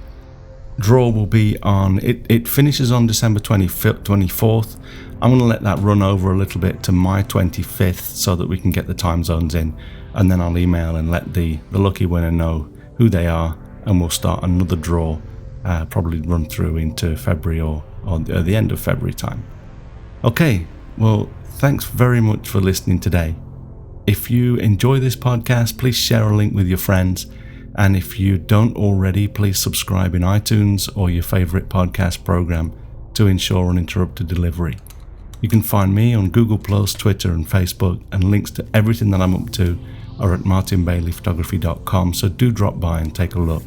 draw will be on, it finishes on December 24th. I'm going to let that run over a little bit to my 25th so that we can get the time zones in, and then I'll email and let the lucky winner know who they are, and we'll start another draw, probably run through into February or the end of February time. Okay, well, thanks very much for listening today. If you enjoy this podcast, please share a link with your friends. And if you don't already, please subscribe in iTunes or your favorite podcast program to ensure uninterrupted delivery. You can find me on Google+, Twitter and Facebook, and links to everything that I'm up to are at martinbaileyphotography.com, so do drop by and take a look.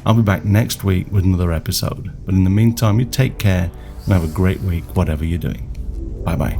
I'll be back next week with another episode, but in the meantime, you take care and have a great week, whatever you're doing. Bye-bye.